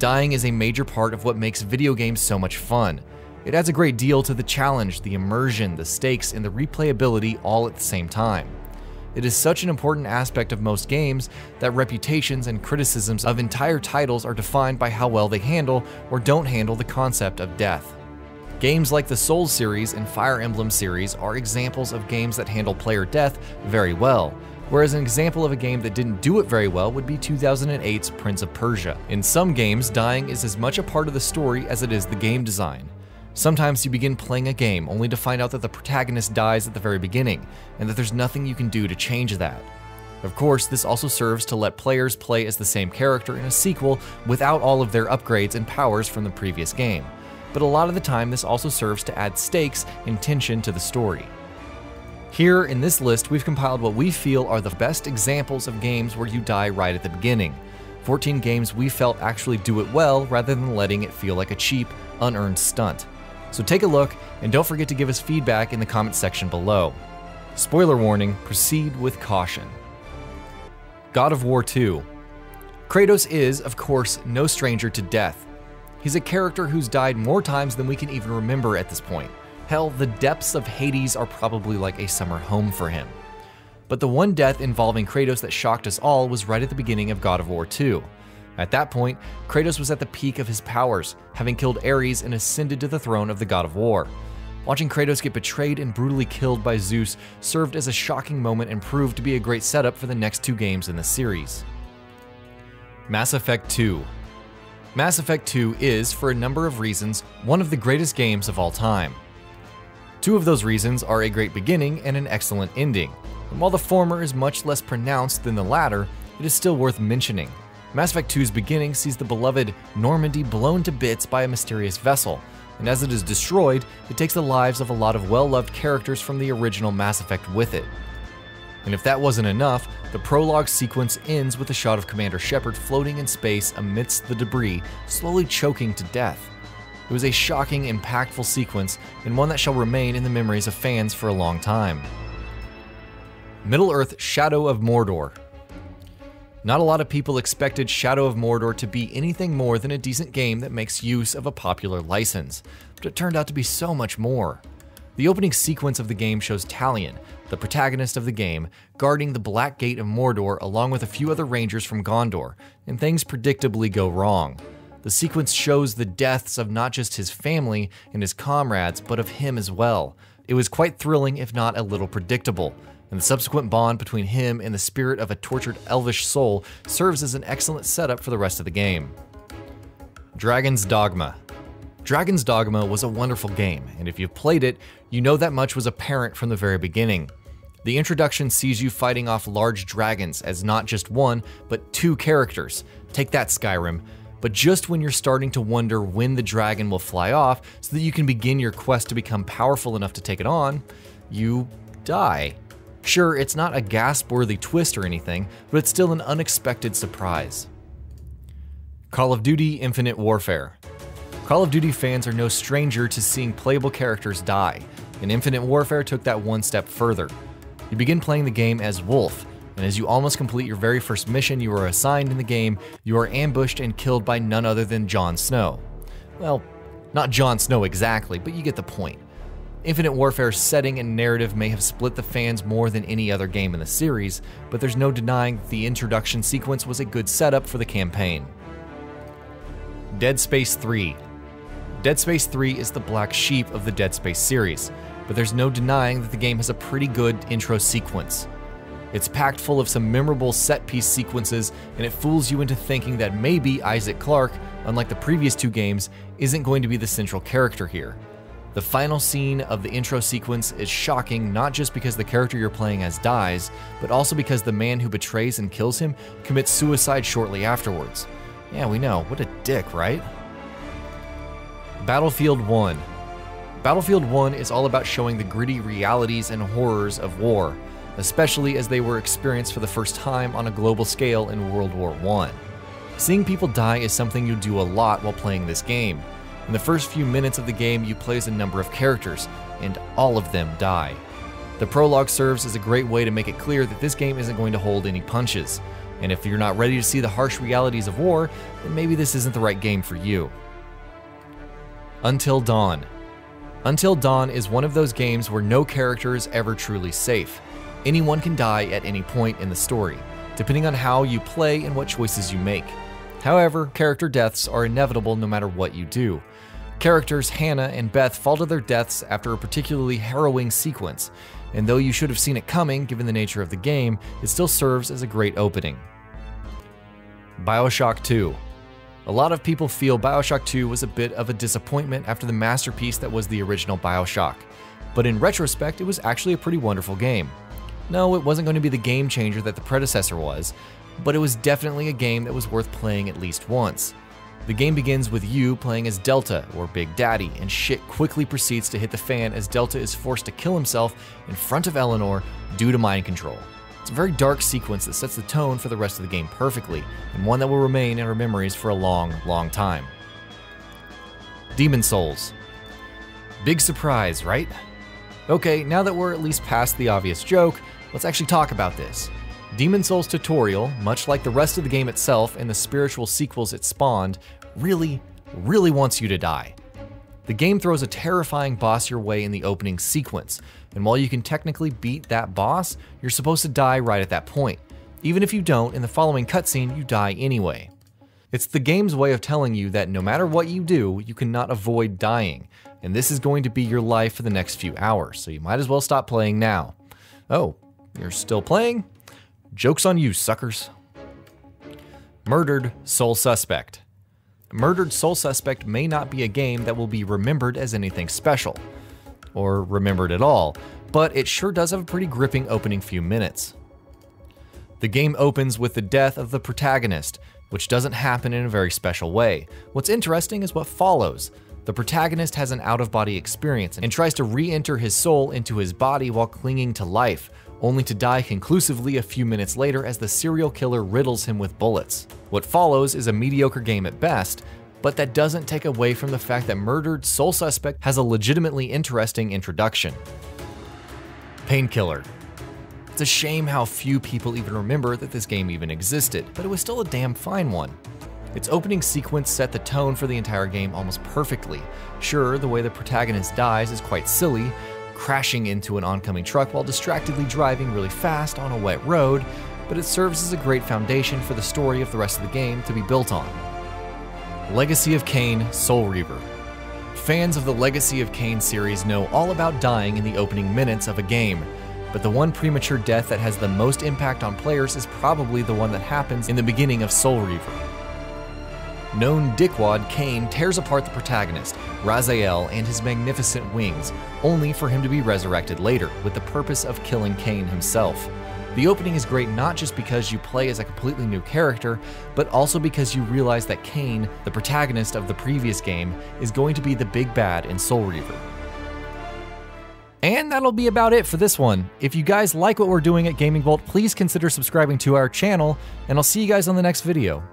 Dying is a major part of what makes video games so much fun. It adds a great deal to the challenge, the immersion, the stakes, and the replayability all at the same time. It is such an important aspect of most games that reputations and criticisms of entire titles are defined by how well they handle or don't handle the concept of death. Games like the Souls series and Fire Emblem series are examples of games that handle player death very well, whereas an example of a game that didn't do it very well would be 2008's Prince of Persia. In some games, dying is as much a part of the story as it is the game design. Sometimes you begin playing a game only to find out that the protagonist dies at the very beginning, and that there's nothing you can do to change that. Of course, this also serves to let players play as the same character in a sequel without all of their upgrades and powers from the previous game. But a lot of the time this also serves to add stakes and tension to the story. Here in this list we've compiled what we feel are the best examples of games where you die right at the beginning. 14 games we felt actually do it well rather than letting it feel like a cheap, unearned stunt. So take a look and don't forget to give us feedback in the comments section below. Spoiler warning, proceed with caution. God of War 2. Kratos is, of course, no stranger to death. He's a character who's died more times than we can even remember at this point. Hell, the depths of Hades are probably like a summer home for him. But the one death involving Kratos that shocked us all was right at the beginning of God of War 2. At that point, Kratos was at the peak of his powers, having killed Ares and ascended to the throne of the God of War. Watching Kratos get betrayed and brutally killed by Zeus served as a shocking moment and proved to be a great setup for the next 2 games in the series. Mass Effect 2. Mass Effect 2 is, for a number of reasons, one of the greatest games of all time. 2 of those reasons are a great beginning and an excellent ending, and while the former is much less pronounced than the latter, it is still worth mentioning. Mass Effect 2's beginning sees the beloved Normandy blown to bits by a mysterious vessel, and as it is destroyed, it takes the lives of a lot of well-loved characters from the original Mass Effect with it. And if that wasn't enough, the prologue sequence ends with a shot of Commander Shepard floating in space amidst the debris, slowly choking to death. It was a shocking, impactful sequence, and one that shall remain in the memories of fans for a long time. Middle-earth: Shadow of Mordor. Not a lot of people expected Shadow of Mordor to be anything more than a decent game that makes use of a popular license, but it turned out to be so much more. The opening sequence of the game shows Talion, the protagonist of the game, guarding the Black Gate of Mordor along with a few other rangers from Gondor, and things predictably go wrong. The sequence shows the deaths of not just his family and his comrades, but of him as well. It was quite thrilling, if not a little predictable, and the subsequent bond between him and the spirit of a tortured elvish soul serves as an excellent setup for the rest of the game. Dragon's Dogma. Dragon's Dogma was a wonderful game, and if you've played it, you know that much was apparent from the very beginning. The introduction sees you fighting off large dragons as not just one, but 2 characters. Take that, Skyrim. But just when you're starting to wonder when the dragon will fly off so that you can begin your quest to become powerful enough to take it on, you die. Sure, it's not a gasp-worthy twist or anything, but it's still an unexpected surprise. Call of Duty: Infinite Warfare. Call of Duty fans are no stranger to seeing playable characters die, and Infinite Warfare took that one step further. You begin playing the game as Wolf, and as you almost complete your very first mission you are assigned in the game, you are ambushed and killed by none other than Jon Snow. Well, not Jon Snow exactly, but you get the point. Infinite Warfare's setting and narrative may have split the fans more than any other game in the series, but there's no denying that the introduction sequence was a good setup for the campaign. Dead Space 3. Dead Space 3 is the black sheep of the Dead Space series, but there's no denying that the game has a pretty good intro sequence. It's packed full of some memorable set-piece sequences, and it fools you into thinking that maybe Isaac Clarke, unlike the previous 2 games, isn't going to be the central character here. The final scene of the intro sequence is shocking not just because the character you're playing as dies, but also because the man who betrays and kills him commits suicide shortly afterwards. Yeah, we know, what a dick, right? Battlefield 1. Battlefield 1 is all about showing the gritty realities and horrors of war, especially as they were experienced for the first time on a global scale in World War I. Seeing people die is something you do a lot while playing this game. In the first few minutes of the game, you play as a number of characters, and all of them die. The prologue serves as a great way to make it clear that this game isn't going to hold any punches. and if you're not ready to see the harsh realities of war, then maybe this isn't the right game for you. Until Dawn. Until Dawn is one of those games where no character is ever truly safe. Anyone can die at any point in the story, depending on how you play and what choices you make. However, character deaths are inevitable no matter what you do. Characters Hannah and Beth fall to their deaths after a particularly harrowing sequence, and though you should have seen it coming given the nature of the game, it still serves as a great opening. BIOSHOCK 2. A lot of people feel BIOSHOCK 2 was a bit of a disappointment after the masterpiece that was the original BIOSHOCK, but in retrospect it was actually a pretty wonderful game. No, it wasn't going to be the game changer that the predecessor was, but it was definitely a game that was worth playing at least once. The game begins with you playing as Delta, or Big Daddy, and shit quickly proceeds to hit the fan as Delta is forced to kill himself in front of Eleanor due to mind control. It's a very dark sequence that sets the tone for the rest of the game perfectly, and one that will remain in our memories for a long, long time. Demon Souls. Big surprise, right? Okay, now that we're at least past the obvious joke, let's actually talk about this. Demon Souls tutorial, much like the rest of the game itself and the spiritual sequels it spawned, really wants you to die. The game throws a terrifying boss your way in the opening sequence, and while you can technically beat that boss, you're supposed to die right at that point. Even if you don't, in the following cutscene, you die anyway. It's the game's way of telling you that no matter what you do, you cannot avoid dying, and this is going to be your life for the next few hours, so you might as well stop playing now. Oh, you're still playing? Joke's on you, suckers. Murdered Soul Suspect. Murdered Soul Suspect may not be a game that will be remembered as anything special, or remembered at all, but it sure does have a pretty gripping opening few minutes. The game opens with the death of the protagonist, which doesn't happen in a very special way. What's interesting is what follows. The protagonist has an out-of-body experience and tries to re-enter his soul into his body while clinging to life, only to die conclusively a few minutes later as the serial killer riddles him with bullets. What follows is a mediocre game at best, but that doesn't take away from the fact that Murdered Soul Suspect has a legitimately interesting introduction. Painkiller. It's a shame how few people even remember that this game even existed, but it was still a damn fine one. Its opening sequence set the tone for the entire game almost perfectly. Sure, the way the protagonist dies is quite silly, crashing into an oncoming truck while distractedly driving really fast on a wet road, but it serves as a great foundation for the story of the rest of the game to be built on. Legacy of Kain Soul Reaver. Fans of the Legacy of Kain series know all about dying in the opening minutes of a game, but the one premature death that has the most impact on players is probably the one that happens in the beginning of Soul Reaver. Known dickwad, Kain tears apart the protagonist, Raziel, and his magnificent wings, only for him to be resurrected later, with the purpose of killing Kain himself. The opening is great not just because you play as a completely new character, but also because you realize that Kain, the protagonist of the previous game, is going to be the big bad in Soul Reaver. And that'll be about it for this one. If you guys like what we're doing at GamingBolt, please consider subscribing to our channel, and I'll see you guys on the next video.